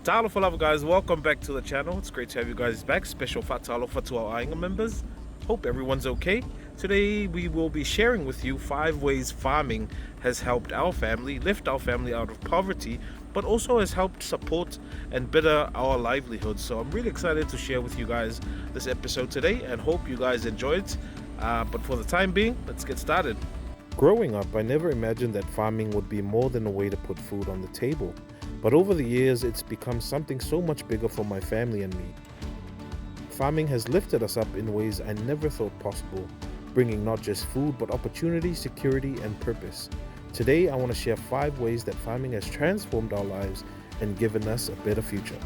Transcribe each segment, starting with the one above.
Talofa love guys, welcome back to the channel. It's great to have you guys back. Special fatalofa to our Ainga members. Hope everyone's okay. Today we will be sharing with you 5 ways farming has helped our family, lift our family out of poverty, but also has helped support and better our livelihood. So I'm really excited to share with you guys this episode today and hope you guys enjoy it. But for the time being, let's get started. Growing up, I never imagined that farming would be more than a way to put food on the table. But over the years, it's become something so much bigger for my family and me. Farming has lifted us up in ways I never thought possible, bringing not just food, but opportunity, security, and purpose. Today, I want to share 5 ways that farming has transformed our lives and given us a better future.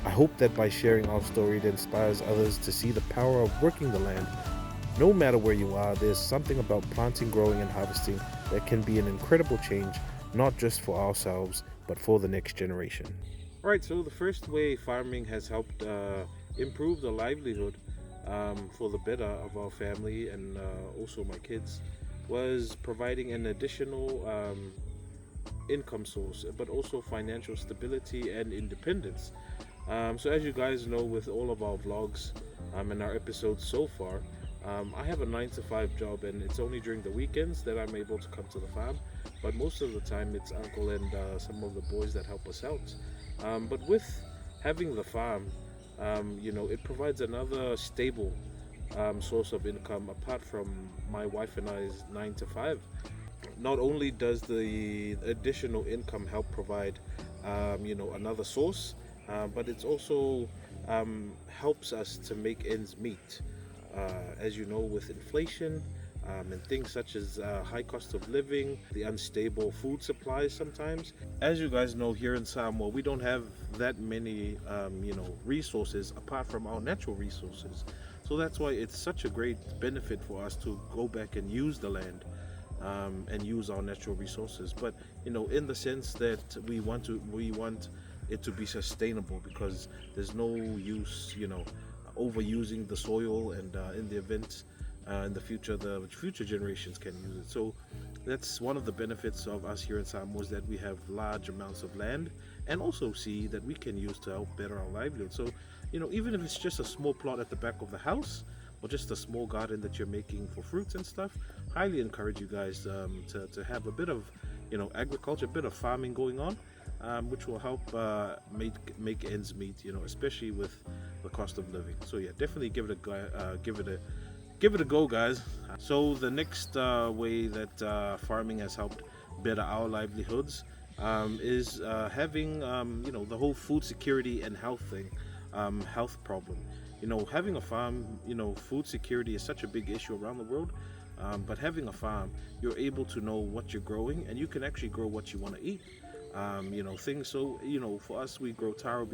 I hope that by sharing our story, it inspires others to see the power of working the land. No matter where you are, there's something about planting, growing, and harvesting that can be an incredible change, not just for ourselves, but for the next generation. Right, so the first way farming has helped improve the livelihood for the better of our family and also my kids was providing an additional income source, but also financial stability and independence. So as you guys know, with all of our vlogs and our episodes so far, I have a 9-to-5 job, and it's only during the weekends that I'm able to come to the farm. But most of the time, it's Uncle and some of the boys that help us out. But with having the farm, it provides another stable source of income apart from my wife and I's 9-to-5. Not only does the additional income help provide, another source, but it's also helps us to make ends meet. As you know, with inflation and things such as high cost of living, the unstable food supplies sometimes. As you guys know, here in Samoa, we don't have that many, resources apart from our natural resources. So that's why it's such a great benefit for us to go back and use the land and use our natural resources. But in the sense that we want it to be sustainable, because there's no use, overusing the soil, and in the event in the future generations can use it. So that's one of the benefits of us here in Samoa, is that we have large amounts of land and also sea that we can use to help better our livelihood. So even if it's just a small plot at the back of the house or just a small garden that you're making for fruits and stuff, highly encourage you guys to have a bit of agriculture, a bit of farming going on, which will help make ends meet, especially with the cost of living. So yeah, definitely give it a go, guys. So the next way that farming has helped better our livelihoods is having the whole food security and health thing, health problem. Having a farm, food security is such a big issue around the world. But having a farm, you're able to know what you're growing, and you can actually grow what you want to eat. Things. So for us, we grow taro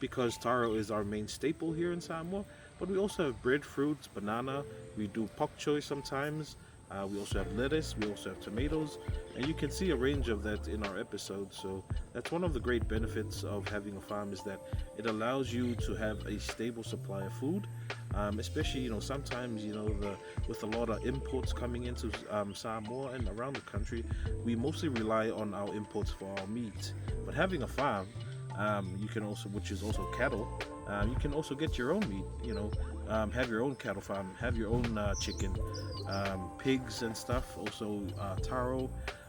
because taro is our main staple here in Samoa. But we also have breadfruits, banana. We do pak choy sometimes. We also have lettuce. We also have tomatoes, and you can see a range of that in our episodes. So that's one of the great benefits of having a farm, is that it allows you to have a stable supply of food. Especially sometimes with a lot of imports coming into Samoa and around the country, we mostly rely on our imports for our meat. But having a farm, you can also, which is also cattle, you can also get your own meat. Have your own cattle farm, have your own chicken, pigs and stuff, also taro,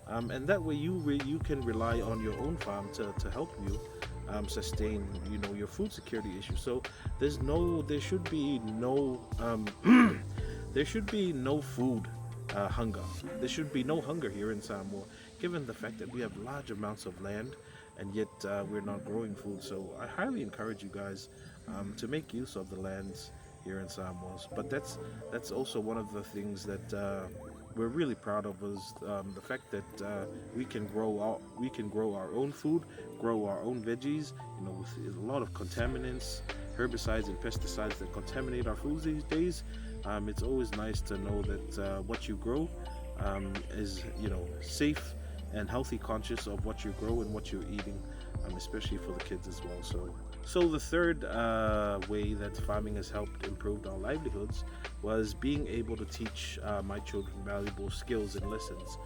and that way you can rely on your own farm to help you sustain your food security issue. So there should be no there should be no food hunger. There should be no hunger here in Samoa, given the fact that we have large amounts of land and yet we're not growing food. So I highly encourage you guys to make use of the lands here in Samoa. But that's also one of the things that we're really proud of, is the fact that we can grow our own food, grow our own veggies. With a lot of contaminants, herbicides, and pesticides that contaminate our foods these days, it's always nice to know that what you grow is safe and healthy, conscious of what you grow and what you're eating, especially for the kids as well. So the third way that farming has helped improve our livelihoods was being able to teach my children valuable skills and lessons.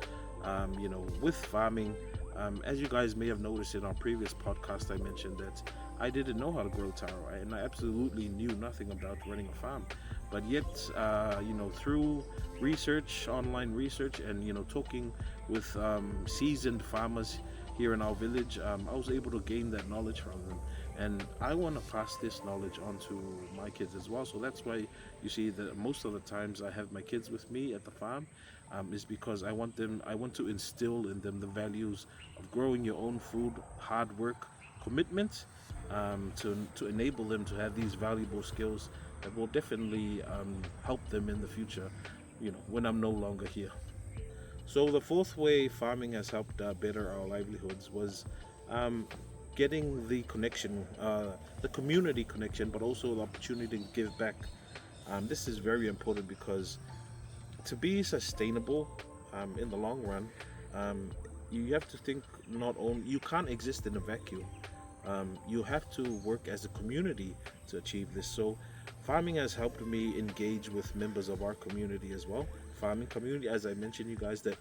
With farming, As you guys may have noticed in our previous podcast, I mentioned that I didn't know how to grow taro, and I absolutely knew nothing about running a farm. But yet, through research, online research, and talking with seasoned farmers here in our village, I was able to gain that knowledge from them, and I want to pass this knowledge on to my kids as well. So that's why you see that most of the times I have my kids with me at the farm, is because I want to instill in them the values of growing your own food, hard work, commitment, to enable them to have these valuable skills that will definitely help them in the future, when I'm no longer here. So the fourth way farming has helped better our livelihoods was um, getting the connection, the community connection, but also the opportunity to give back. This is very important because to be sustainable in the long run, um, you have to think not only you can't exist in a vacuum. You have to work as a community to achieve this. So, farming has helped me engage with members of our community as well. Farming community, as I mentioned, you guys, that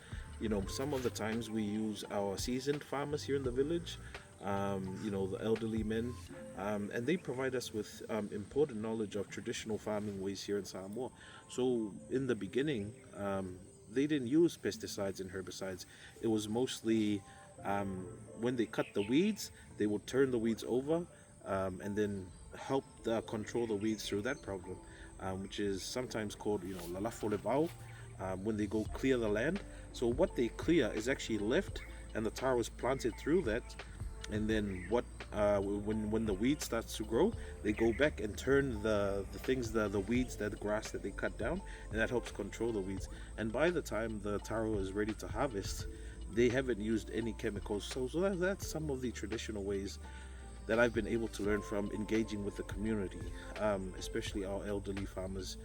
some of the times we use our seasoned farmers here in the village, the elderly men, and they provide us with important knowledge of traditional farming ways here in Samoa. So, in the beginning, they didn't use pesticides and herbicides. It was mostly um, when they cut the weeds, they would turn the weeds over, and then help control the weeds through that problem, which is sometimes called, lalafo lebao, when they go clear the land. So what they clear is actually left, and the taro is planted through that, and then when the weed starts to grow, they go back and turn the things, the weeds, the grass that they cut down, and that helps control the weeds. And by the time the taro is ready to harvest, they haven't used any chemicals. So that's some of the traditional ways that I've been able to learn from engaging with the community, especially our elderly farmers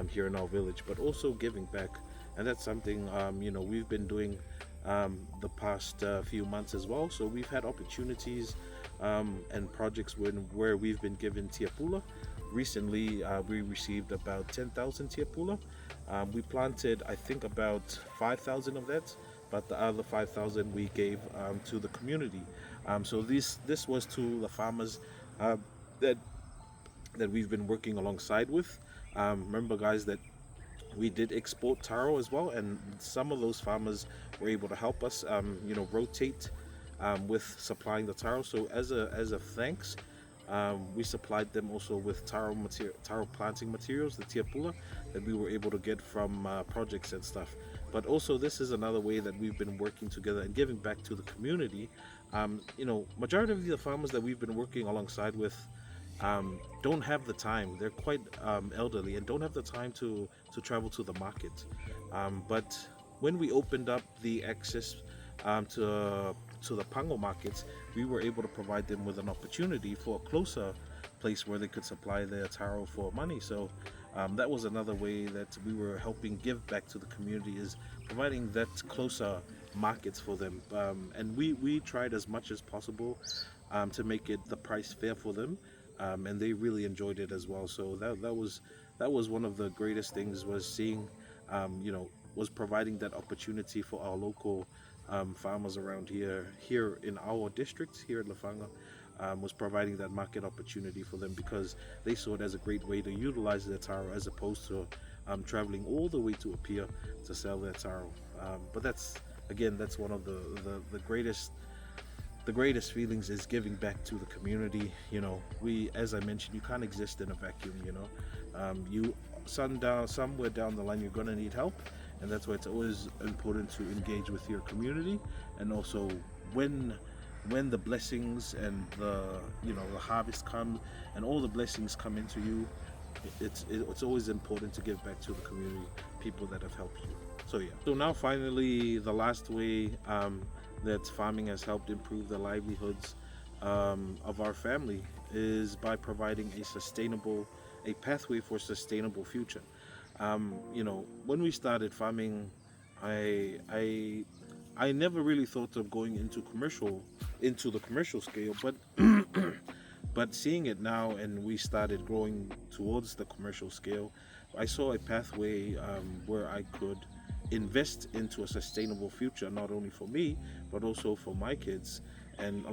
here in our village, but also giving back. And that's something we've been doing the past few months as well. So we've had opportunities and projects where we've been given tiapula. Recently, we received about 10,000 tiapula. We planted, I think, about 5,000 of that, but the other 5,000 we gave to the community. So this was to the farmers uh, that that we've been working alongside with. Remember, guys, that we did export taro as well, and some of those farmers were able to help us, rotate with supplying the taro. So as a thanks, we supplied them also with taro planting materials, the tiapula, that we were able to get from projects and stuff. But also, this is another way that we've been working together and giving back to the community. Majority of the farmers that we've been working alongside with don't have the time. They're quite elderly and don't have the time to travel to the market. But when we opened up the access to the pango markets, we were able to provide them with an opportunity for a closer place where they could supply their taro for money. So that was another way that we were helping give back to the community, is providing that closer markets for them. And we tried as much as possible to make it the price fair for them, and they really enjoyed it as well. So that was one of the greatest things, was seeing, was providing that opportunity for our local farmers around here in our district here in Lafanga, was providing that market opportunity for them, because they saw it as a great way to utilize their taro, as opposed to traveling all the way to Apia to sell their taro. But that's one of the greatest feelings, is giving back to the community. As I mentioned, you can't exist in a vacuum. You somewhere down the line, you're gonna need help, and that's why it's always important to engage with your community. And also, when the blessings and the harvest come, and all the blessings come into you, it's always important to give back to the community, people that have helped you. So yeah. So now finally, the last way that farming has helped improve the livelihoods of our family is by providing a pathway for sustainable future. When we started farming, I I I never really thought of going into the commercial scale, but but seeing it now, and we started growing towards the commercial scale, I saw a pathway where I could invest into a sustainable future, not only for me but also for my kids, and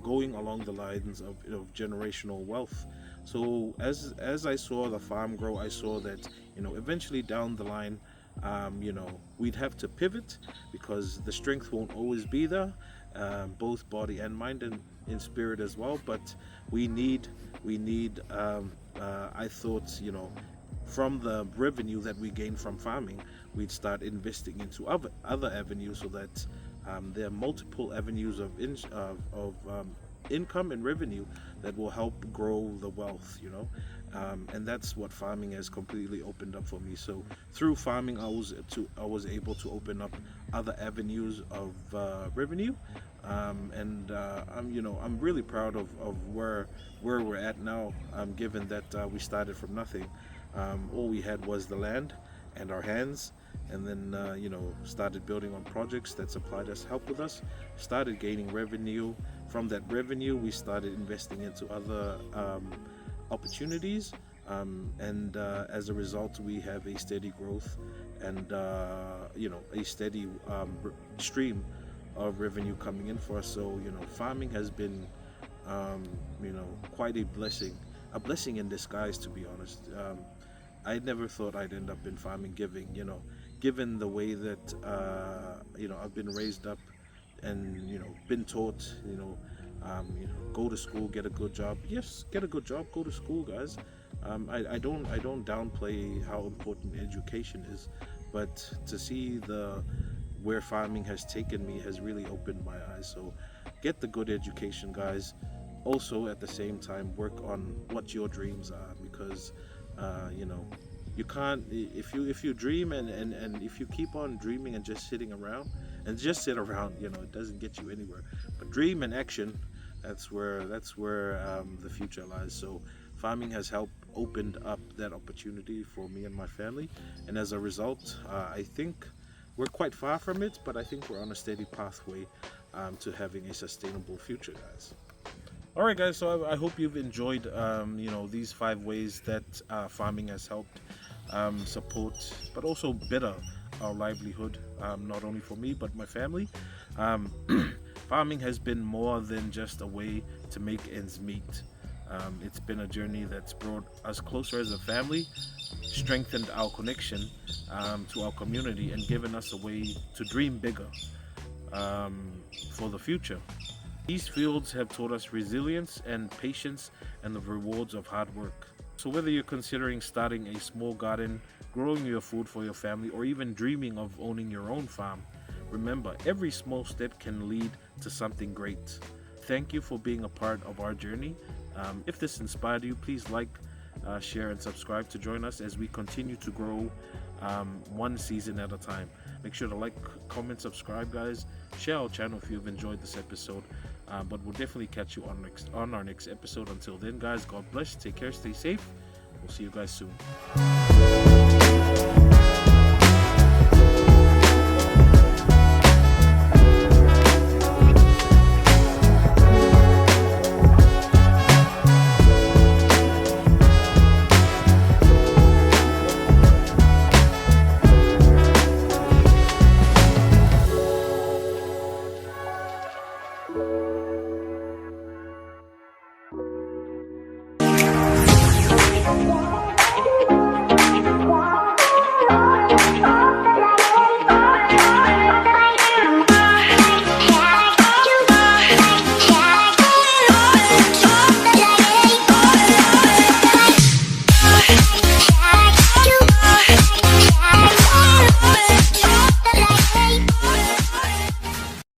going along the lines of generational wealth. So as I saw the farm grow, I saw that, eventually down the line, we'd have to pivot, because the strength won't always be there, both body and mind, and in spirit as well. But we need I thought, from the revenue that we gain from farming, we'd start investing into other avenues, so that there are multiple avenues of income and revenue that will help grow the wealth, and that's what farming has completely opened up for me. So through farming, I was able to open up other avenues of revenue, and I'm really proud of where we're at now, given that we started from nothing. All we had was the land and our hands, and then started building on projects that supplied us, helped with us, started gaining revenue. From that revenue, we started investing into other opportunities, and as a result, we have a steady growth, and a steady stream of revenue coming in for us. So farming has been quite a blessing in disguise, to be honest. I never thought I'd end up in farming, given the way that I've been raised up, and been taught, go to school, get a good job. Yes, get a good job, go to school, guys. I don't downplay how important education is, but to see where farming has taken me has really opened my eyes. So get the good education, guys. Also, at the same time, work on what your dreams are, because you can't, if you dream, and if you keep on dreaming and just sitting around and just sit around, it doesn't get you anywhere. But dream and action, that's where the future lies. So farming has helped opened up that opportunity for me and my family, and as a result, I think we're quite far from it, but I think we're on a steady pathway to having a sustainable future, guys. All right, guys, so I hope you've enjoyed these 5 ways that farming has helped support, but also better our livelihood, not only for me but my family. Farming has been more than just a way to make ends meet. It's been a journey that's brought us closer as a family, strengthened our connection to our community, and given us a way to dream bigger for the future. These fields have taught us resilience and patience, and the rewards of hard work. So whether you're considering starting a small garden, growing your food for your family, or even dreaming of owning your own farm, remember, every small step can lead to something great. Thank you for being a part of our journey. If this inspired you, please like, share, and subscribe to join us as we continue to grow one season at a time. Make sure to like, comment, subscribe, guys. Share our channel if you've enjoyed this episode. But we'll definitely catch you on our next episode. Until then, guys, God bless. Take care. Stay safe. We'll see you guys soon.